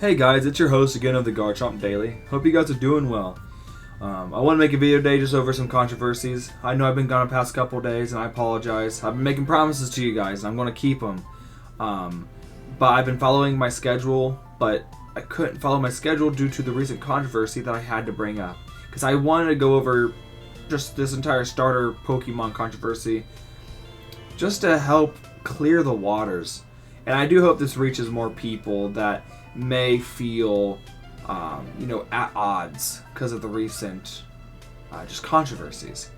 Hey guys, it's your host again of thegarchompdaily. Hope you guys are doing well. I want to make a video today just over some controversies. I know I've been gone the past couple days and I apologize. I've been making promises to you guys and I'm going to keep them. But I've been following my schedule, but I couldn't follow my schedule due to the recent controversy that I had to bring up. Because I wanted to go over just this entire starter Pokemon controversy just to help clear the waters. And I do hope this reaches more people that may feel, at odds because of the recent just controversies.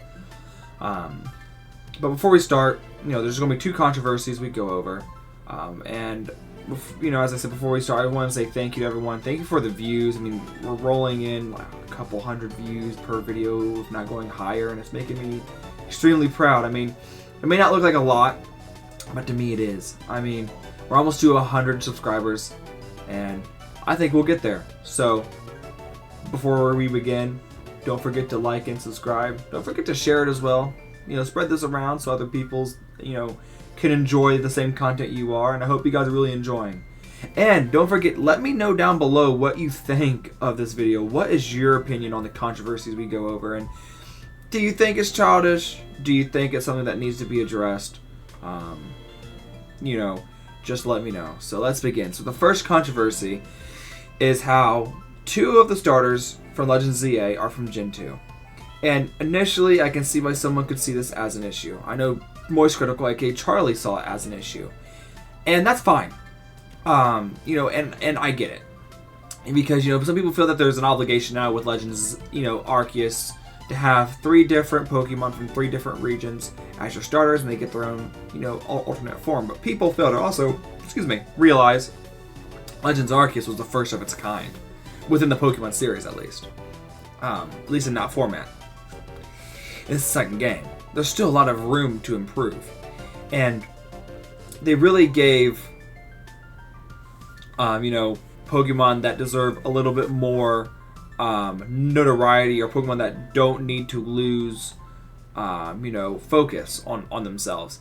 But before we start, there's going to be two controversies we go over. And, as I said before we start, I want to say thank you to everyone. Thank you for the views. I mean, we're rolling in a couple hundred views per video, if not going higher, and it's making me extremely proud. I mean, it may not look like a lot, but to me it is. I mean, we're almost to 100 subscribers. And I think we'll get there. So, before we begin, don't forget to like and subscribe. Don't forget to share it as well. Spread this around so other people's, can enjoy the same content you are. And I hope you guys are really enjoying. And don't forget, let me know down below what you think of this video. What is your opinion on the controversies we go over? And do you think it's childish? Do you think it's something that needs to be addressed? Just let me know. So let's begin. So the first controversy is how two of the starters from Legends ZA are from Gen 2. And initially, I can see why someone could see this as an issue. I know Moist Critical, aka Charlie, saw it as an issue. And that's fine. And I get it. And because, some people feel that there's an obligation now with Legends, Arceus, to have 3 different Pokemon from 3 different regions as your starters, and they get their own, alternate form. But people fail to also, realize Legends Arceus was the first of its kind, within the Pokemon series at least in that format. It's the second game. There's still a lot of room to improve, and they really gave, Pokemon that deserve a little bit more notoriety, or Pokemon that don't need to lose, focus on themselves.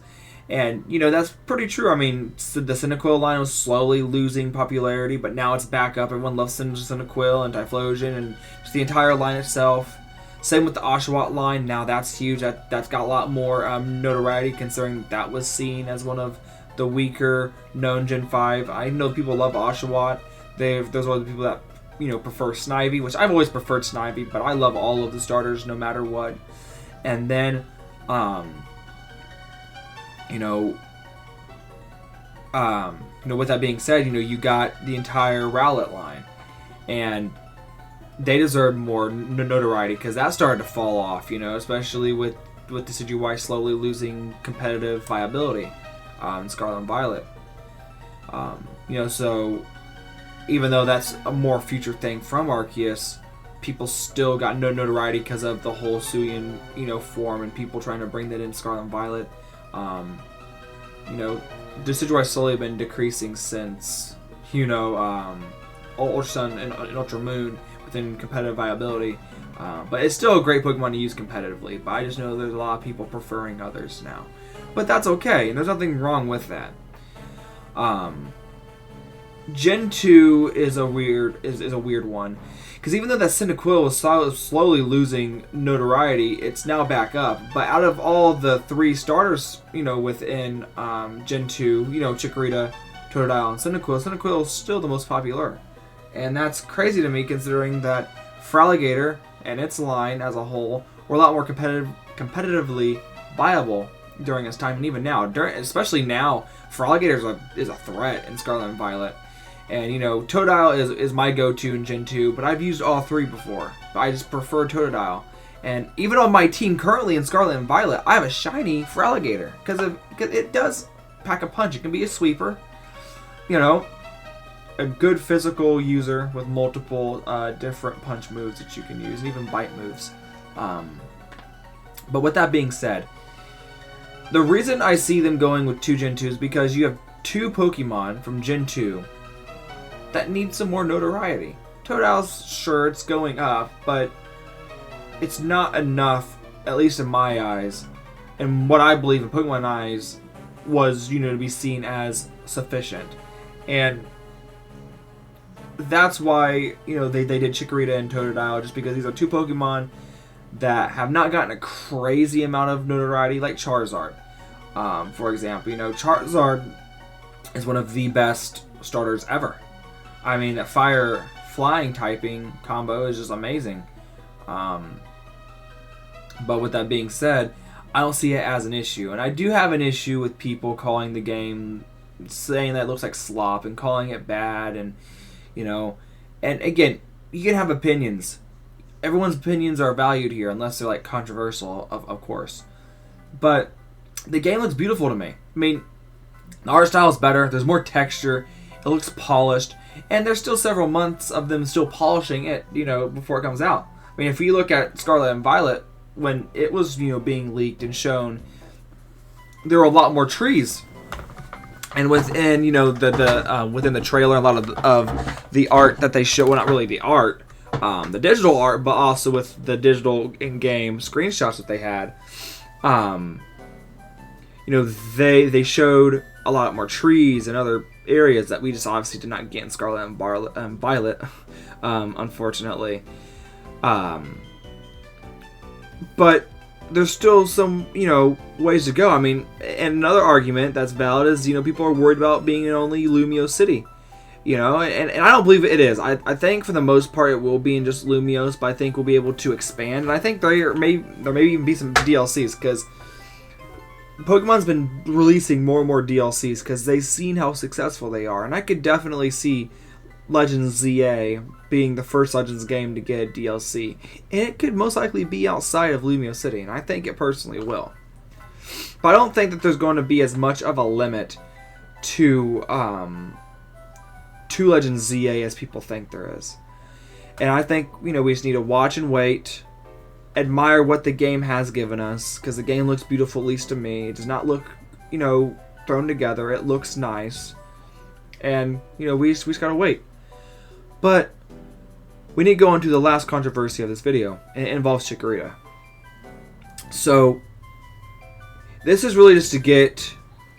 And, that's pretty true. I mean, the Cyndaquil line was slowly losing popularity, but now it's back up. Everyone loves Cyndaquil and Typhlosion and just the entire line itself. Same with the Oshawott line. Now that's huge. That's got a lot more notoriety, considering that was seen as one of the weaker known Gen 5. I know people love Oshawott. There's other people that prefer Snivy, which I've always preferred Snivy, but I love all of the starters no matter what. And then, with that being said, you got the entire Rowlet line, and they deserve more notoriety because that started to fall off, especially with Decidueye slowly losing competitive viability in Scarlet and Violet. So even though that's a more future thing from Arceus, people still got no notoriety because of the whole Suian, form, and people trying to bring that in Scarlet and Violet. Decidueye slowly been decreasing since, Ultra Sun and Ultra Moon within competitive viability. But it's still a great Pokemon to use competitively, but I just know there's a lot of people preferring others now. But that's okay, and there's nothing wrong with that. Gen 2 is a weird one, because even though that Cyndaquil was slowly losing notoriety, it's now back up. But out of all the 3 starters, within Gen 2, Chikorita, Totodile, and Cyndaquil is still the most popular, and that's crazy to me considering that Feraligatr and its line as a whole were a lot more competitively viable during its time, and even now, especially now, Feraligatr is a threat in Scarlet and Violet. And, Totodile is my go-to in Gen 2, but I've used all 3 before. But I just prefer Totodile. And even on my team currently in Scarlet and Violet, I have a shiny Feraligatr, because it does pack a punch. It can be a sweeper, a good physical user with multiple different punch moves that you can use, and even bite moves. But with that being said, the reason I see them going with 2 Gen 2 is because you have 2 Pokemon from Gen 2 that need some more notoriety. Totodile's, sure, it's going up, but it's not enough, at least in my eyes, and what I believe in Pokemon eyes was, to be seen as sufficient. And that's why, you know, they did Chikorita and Totodile, just because these are two Pokemon that have not gotten a crazy amount of notoriety, like Charizard. For example, you know, Charizard is one of the best starters ever. I mean, that fire flying typing combo is just amazing. But with that being said, I don't see it as an issue. And I do have an issue with people calling the game, saying that it looks like slop and calling it bad, and, you know, and again, you can have opinions. Everyone's opinions are valued here, unless they're like controversial, of course. But the game looks beautiful to me. I mean, the art style is better. There's more texture. It looks polished, and there's still several months of them still polishing it, you know, before it comes out. I mean, if you look at Scarlet and Violet, when it was, you know, being leaked and shown, there were a lot more trees. And within, you know, within the trailer, a lot of the art that they show, well, not really the art, the digital art, but also with the digital in-game screenshots that they had, you know, they showed a lot more trees and other areas that we just obviously did not get in Scarlet and Violet, unfortunately. But there's still some, you know, ways to go. I mean, and another argument that's valid is, you know, people are worried about being in only Lumio City. You know, and I don't believe it is. I think for the most part it will be in just Lumios, but I think we'll be able to expand. And I think there may even be some DLCs, because Pokemon's been releasing more and more DLCs because they've seen how successful they are. And I could definitely see Legends ZA being the first Legends game to get a DLC. And it could most likely be outside of Lumio City, and I think it personally will. But I don't think that there's going to be as much of a limit to Legends ZA as people think there is. And I think, you know, we just need to watch and wait, admire what the game has given us, because the game looks beautiful, at least to me. It does not look, you know, thrown together. It looks nice. And, you know, we just gotta wait. But we need to go into the last controversy of this video, and it involves Chikorita. So this is really just to get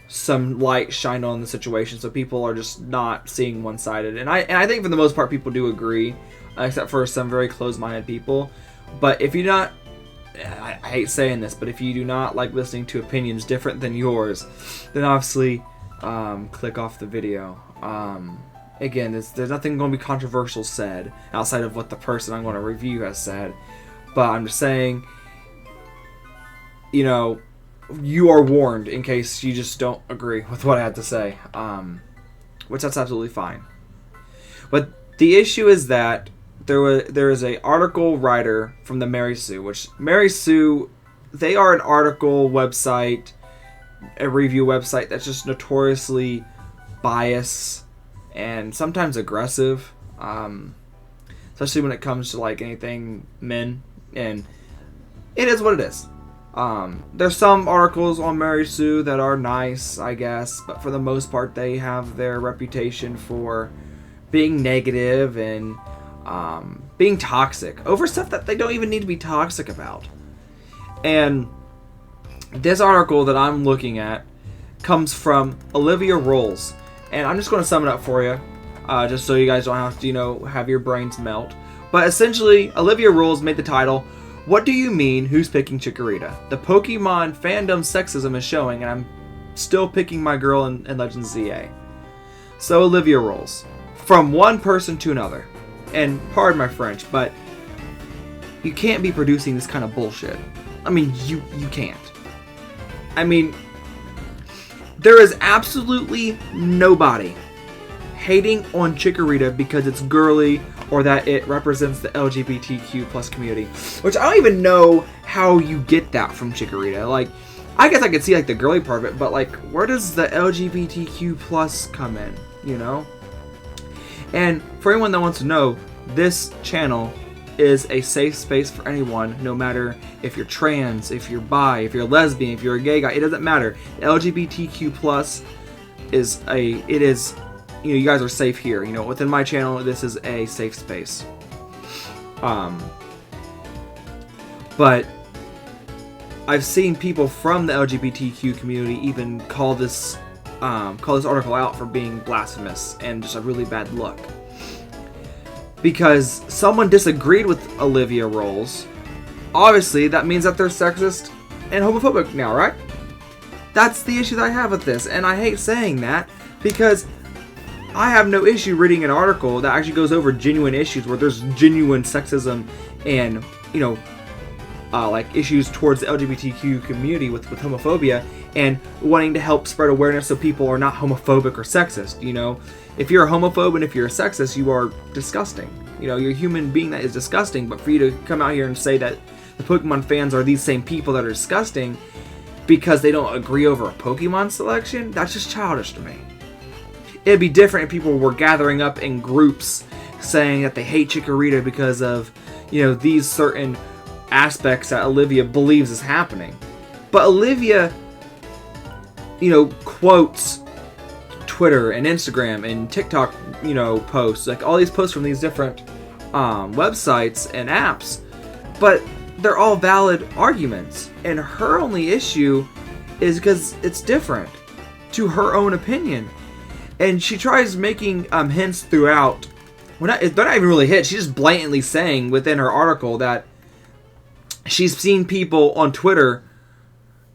some light shined on the situation, so people are just not seeing one-sided. And I think for the most part people do agree, except for some very closed-minded people. But if you're not, I hate saying this, but if you do not like listening to opinions different than yours, then obviously click off the video. Again, there's nothing going to be controversial said outside of what the person I'm going to review has said. But I'm just saying, you know, you are warned in case you just don't agree with what I had to say, which that's absolutely fine. But the issue is that there is a article writer from the Mary Sue, which Mary Sue, they are an article website, a review website that's just notoriously biased and sometimes aggressive, especially when it comes to like anything men, and it is what it is. There's some articles on Mary Sue that are nice, I guess, but for the most part they have their reputation for being negative and being toxic over stuff that they don't even need to be toxic about. And this article that I'm looking at comes from Olivia Rolls, and I'm just going to sum it up for you, just so you guys don't have to, you know, have your brains melt. But essentially, Olivia Rolls made the title, "What do you mean, who's picking Chikorita? The Pokemon fandom sexism is showing, and I'm still picking my girl in Legends ZA." So Olivia Rolls, from one person to another, and pardon my French, but you can't be producing this kind of bullshit. I mean, you can't. I mean, there is absolutely nobody hating on Chikorita because it's girly or that it represents the LGBTQ plus community, which I don't even know how you get that from Chikorita. Like, I guess I could see like the girly part of it, but like, where does the LGBTQ plus come in, you know? And for anyone that wants to know, this channel is a safe space for anyone, no matter if you're trans, if you're bi, if you're a lesbian, if you're a gay guy, it doesn't matter. LGBTQ plus is you know, you guys are safe here. You know, within my channel, this is a safe space. But I've seen people from the LGBTQ community even call this article out for being blasphemous and just a really bad look. because someone disagreed with Olivia Rolls, obviously that means that they're sexist and homophobic now, right? That's the issue that I have with this, and I hate saying that because I have no issue reading an article that actually goes over genuine issues where there's genuine sexism and, like issues towards the LGBTQ community with homophobia, and wanting to help spread awareness so people are not homophobic or sexist. If you're a homophobe and if you're a sexist, you are disgusting. You're a human being that is disgusting, but for you to come out here and say that the Pokemon fans are these same people that are disgusting because they don't agree over a Pokemon selection, that's just childish to me. It'd be different if people were gathering up in groups saying that they hate Chikorita because of, these certain aspects that Olivia believes is happening. But Olivia, quotes Twitter and Instagram and TikTok, posts, like all these posts from these different websites and apps, but they're all valid arguments, and her only issue is because it's different to her own opinion, and she tries making hints throughout. They're not even really hits. She's just blatantly saying within her article that she's seen people on Twitter,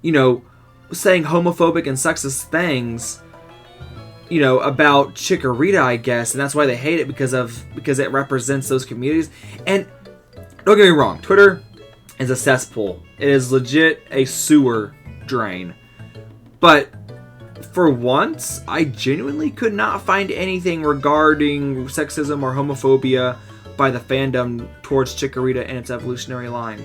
saying homophobic and sexist things, about Chikorita, I guess, and that's why they hate it because it represents those communities. And don't get me wrong, Twitter is a cesspool. It is legit a sewer drain. But for once, I genuinely could not find anything regarding sexism or homophobia by the fandom towards Chikorita and its evolutionary line.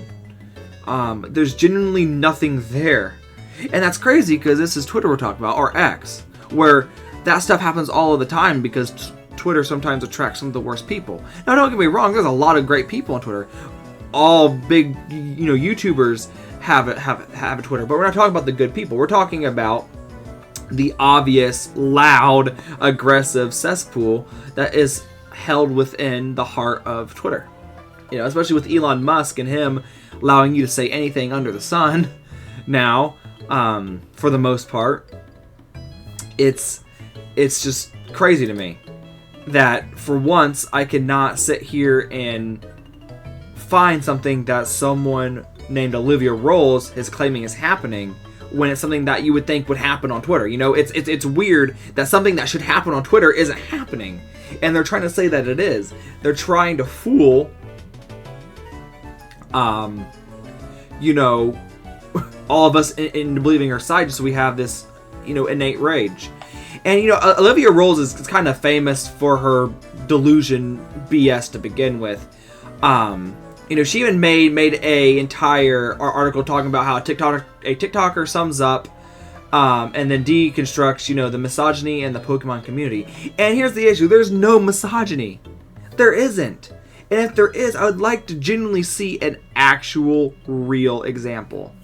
There's genuinely nothing there. And that's crazy because this is Twitter we're talking about, or X, where that stuff happens all of the time because Twitter sometimes attracts some of the worst people. Now, don't get me wrong, there's a lot of great people on Twitter. All big, YouTubers have a Twitter, but we're not talking about the good people. We're talking about the obvious, loud, aggressive cesspool that is held within the heart of Twitter. Especially with Elon Musk and him allowing you to say anything under the sun now, for the most part. It's just crazy to me that for once I cannot sit here and find something that someone named Olivia Rolls is claiming is happening when it's something that you would think would happen on Twitter. It's weird that something that should happen on Twitter isn't happening, and they're trying to say that it is. They're trying to fool all of us into believing her side just so we have this innate rage. And Olivia Rolls is kind of famous for her delusion BS to begin with. She even made a entire article talking about how a TikToker sums up and then deconstructs, the misogyny in the Pokemon community. And here's the issue. There's no misogyny. There isn't. And if there is, I would like to genuinely see an actual, real example.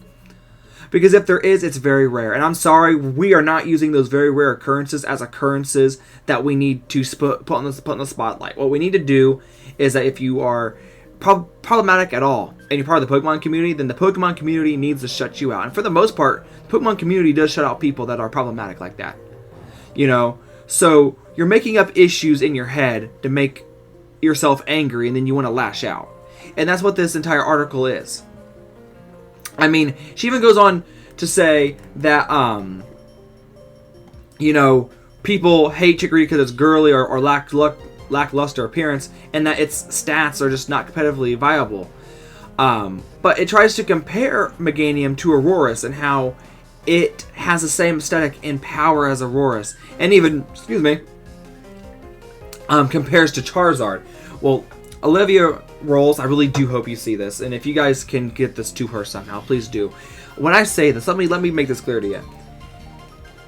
Because if there is, it's very rare. And I'm sorry, we are not using those very rare occurrences as occurrences that we need to put on the spotlight. What we need to do is that if you are problematic at all and you're part of the Pokemon community, then the Pokemon community needs to shut you out. And for the most part, the Pokemon community does shut out people that are problematic like that. So you're making up issues in your head to make yourself angry, and then you want to lash out. And that's what this entire article is. I mean, she even goes on to say that, people hate Chikorita because it's girly or lackluster appearance, and that its stats are just not competitively viable. But it tries to compare Meganium to Aurorus and how it has the same aesthetic and power as Aurorus, and even, compares to Charizard. Well, Olivia Rolls, I really do hope you see this, and if you guys can get this to her somehow, please do. When I say this, let me make this clear to you.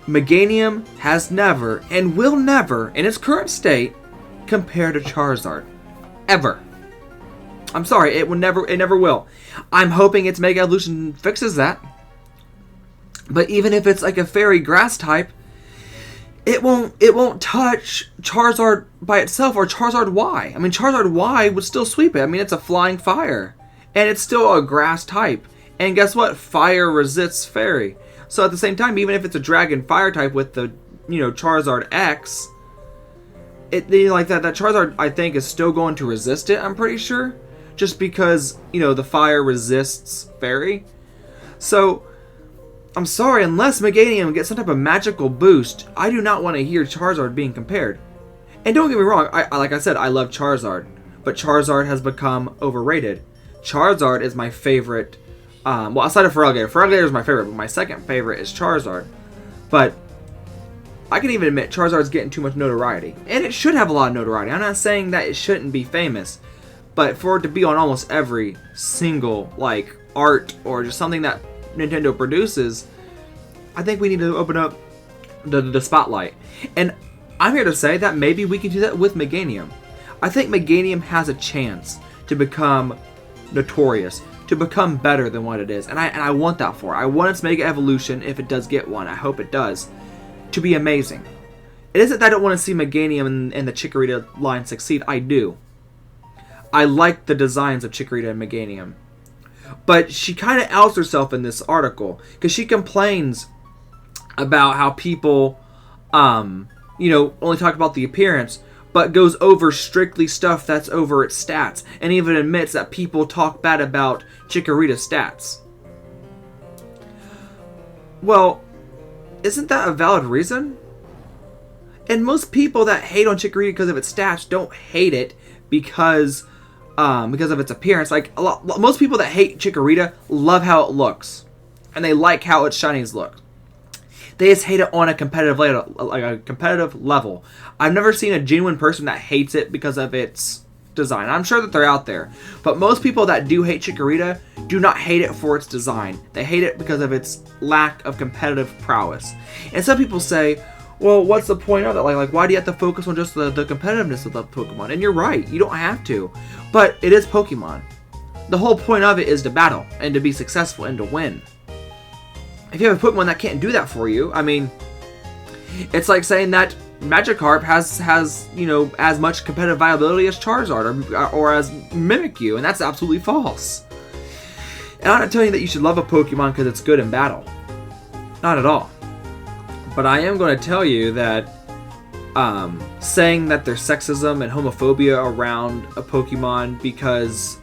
Meganium has never and will never, in its current state, compare to Charizard. Ever. I'm sorry, it never will. I'm hoping its Mega Evolution fixes that. But even if it's like a fairy grass type, it won't touch Charizard by itself or Charizard Y. I mean, Charizard Y would still sweep it. I mean, it's a flying fire. And it's still a grass type. And guess what? Fire resists fairy. So at the same time, even if it's a dragon fire type with the, Charizard X, like that Charizard, I think, is still going to resist it, I'm pretty sure. Just because, the fire resists fairy. So, I'm sorry, unless Meganium gets some type of magical boost, I do not want to hear Charizard being compared. And don't get me wrong, like I said, I love Charizard. But Charizard has become overrated. Charizard is my favorite. Well, outside of Feraligatr. Feraligatr is my favorite, but my second favorite is Charizard. But I can even admit Charizard's getting too much notoriety. And it should have a lot of notoriety. I'm not saying that it shouldn't be famous. But for it to be on almost every single, art or just something that Nintendo produces, I think we need to open up the spotlight. And I'm here to say that maybe we can do that with Meganium. I think Meganium has a chance to become notorious, to become better than what it is. And I want that for it. I want its Mega Evolution, if it does get one, I hope it does, to be amazing. It isn't that I don't want to see Meganium and the Chikorita line succeed. I do. I like the designs of Chikorita and Meganium. But she kind of outs herself in this article because she complains about how people, only talk about the appearance, but goes over strictly stuff that's over its stats, and even admits that people talk bad about Chikorita's stats. Well, isn't that a valid reason? And most people that hate on Chikorita because of its stats don't hate it because of its appearance. Most people that hate Chikorita love how it looks, and they like how its shinies look. They just hate it on a competitive level. I've never seen a genuine person that hates it because of its design. I'm sure that they're out there, but most people that do hate Chikorita do not hate it for its design. They hate it because of its lack of competitive prowess. And some people say, well, what's the point of it? Why do you have to focus on just the competitiveness of the Pokemon? And you're right, you don't have to. But it is Pokemon. The whole point of it is to battle, and to be successful, and to win. If you have a Pokemon that can't do that for you, it's like saying that Magikarp has as much competitive viability as Charizard or as Mimikyu, and that's absolutely false. And I'm not telling you that you should love a Pokemon because it's good in battle. Not at all. But I am going to tell you that saying that there's sexism and homophobia around a Pokemon because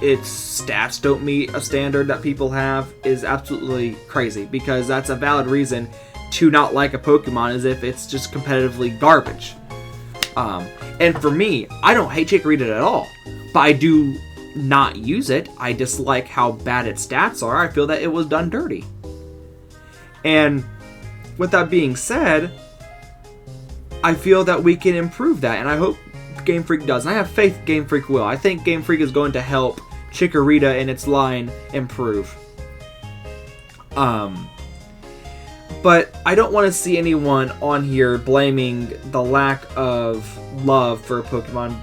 its stats don't meet a standard that people have is absolutely crazy, because that's a valid reason to not like a Pokemon, as if it's just competitively garbage. And for me, I don't hate Chikorita at all, but I do not use it. I dislike how bad its stats are. I feel that it was done dirty. And with that being said, I feel that we can improve that, and I hope Game Freak does. And I have faith Game Freak will. I think Game Freak is going to help Chikorita and its line improve. But I don't want to see anyone on here blaming the lack of love for Pokemon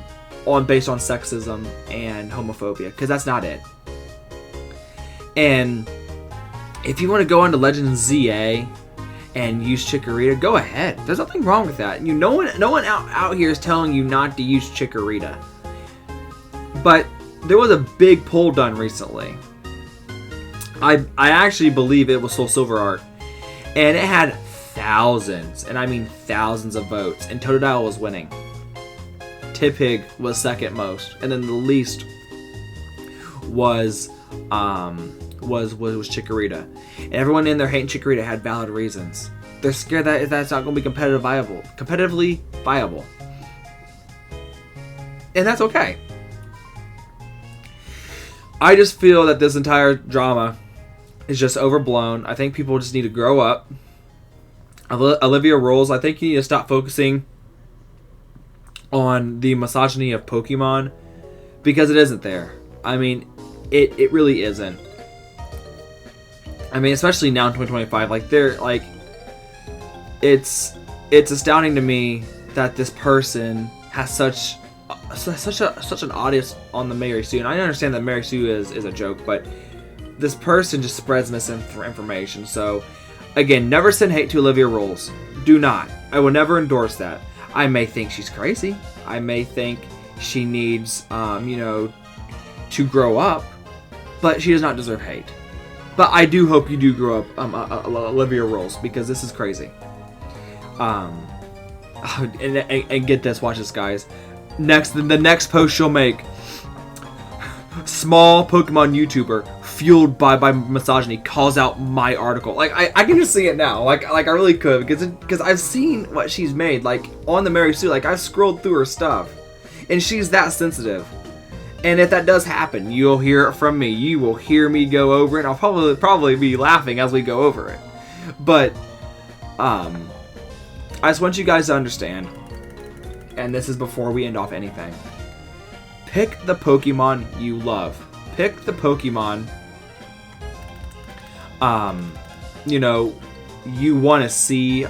based on sexism and homophobia, because that's not it. And if you want to go into Legends ZA and use Chikorita, go ahead. There's nothing wrong with that. No one out here is telling you not to use Chikorita. But there was a big poll done recently. I actually believe it was Soul Silver Art, and it had thousands, and I mean thousands of votes, and Totodile was winning. Tipig was second most, and then the least was Chikorita. And everyone in there hating Chikorita had valid reasons. They're scared that that's not going to be competitively viable. And that's okay. I just feel that this entire drama is just overblown. I think people just need to grow up. Olivia Rolls, I think you need to stop focusing on the misogyny of Pokemon, because it isn't there. I mean, it really isn't. I mean, especially now in 2025, it's astounding to me that this person has such an audience on the Mary Sue. And I understand that Mary Sue is a joke, but this person just spreads misinformation. So, again, never send hate to Olivia Rolls. Do not. I will never endorse that. I may think she's crazy. I may think she needs, to grow up, but she does not deserve hate. But I do hope you do grow up, Olivia Rolls, because this is crazy. And get this, watch this, guys. The next post she'll make, small Pokemon YouTuber fueled by misogyny calls out my article. Like I can just see it now. Like I really could because I've seen what she's made. Like on the Mary Sue, like I've scrolled through her stuff, and she's that sensitive. And if that does happen, you'll hear it from me. You will hear me go over it. And I'll probably be laughing as we go over it. But I just want you guys to understand, and this is before we end off anything. Pick the Pokemon you love. Pick the Pokemon, you know, you want to see,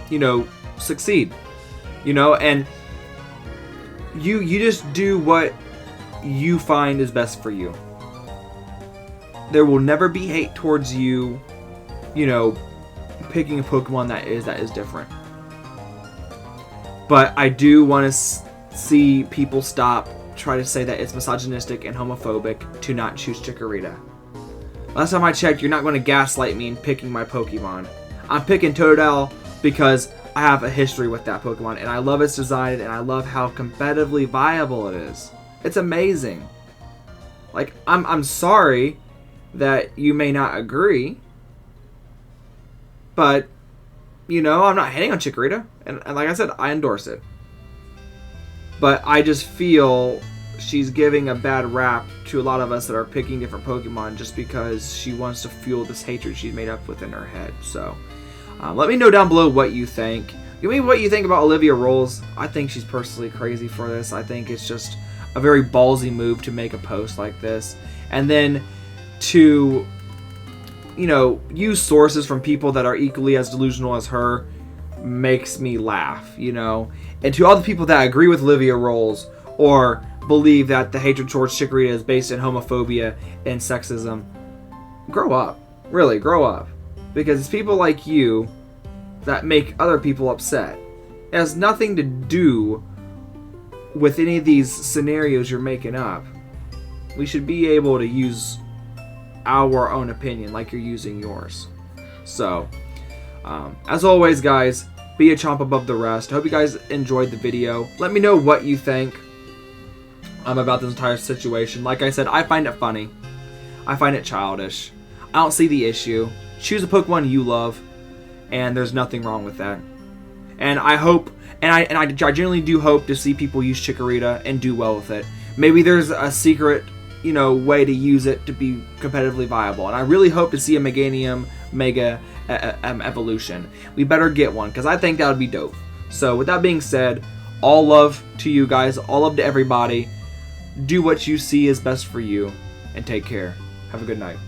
you know, succeed. You know, and you just do what you find is best for you. There will never be hate towards you, you know, picking a Pokemon that is different. But I do want to see people try to say that it's misogynistic and homophobic to not choose Chikorita. Last time I checked, you're not going to gaslight me in picking my Pokemon. I'm picking Totodile because I have a history with that Pokemon, and I love its design, and I love how competitively viable it is. It's amazing. Like, I'm sorry that you may not agree, but, you know, I'm not hating on Chikorita, and like I said, I endorse it. But I just feel she's giving a bad rap to a lot of us that are picking different Pokemon just because she wants to fuel this hatred she's made up within her head. So, let me know down below what you think. Give me what you think about Olivia Rolls. I think she's personally crazy for this. I think it's just a very ballsy move to make a post like this. And then to, you know, use sources from people that are equally as delusional as her makes me laugh, you know. And to all the people that agree with Olivia Rolls or believe that the hatred towards Chikorita is based in homophobia and sexism, grow up. Really, grow up. Because it's people like you that make other people upset. It has nothing to do with any of these scenarios you're making up. We should be able to use our own opinion like you're using yours. So, as always, guys, be a chomp above the rest. I hope you guys enjoyed the video. Let me know what you think about this entire situation. Like I said, I find it funny. I find it childish. I don't see the issue. Choose a Pokemon you love, and there's nothing wrong with that. And I hope, and I genuinely do hope to see people use Chikorita and do well with it. Maybe there's a secret, you know, way to use it to be competitively viable. And I really hope to see a Meganium Mega evolution. We better get one, because I think that would be dope. So with that being said, all love to you guys, all love to everybody. Do what you see is best for you, and take care. Have a good night.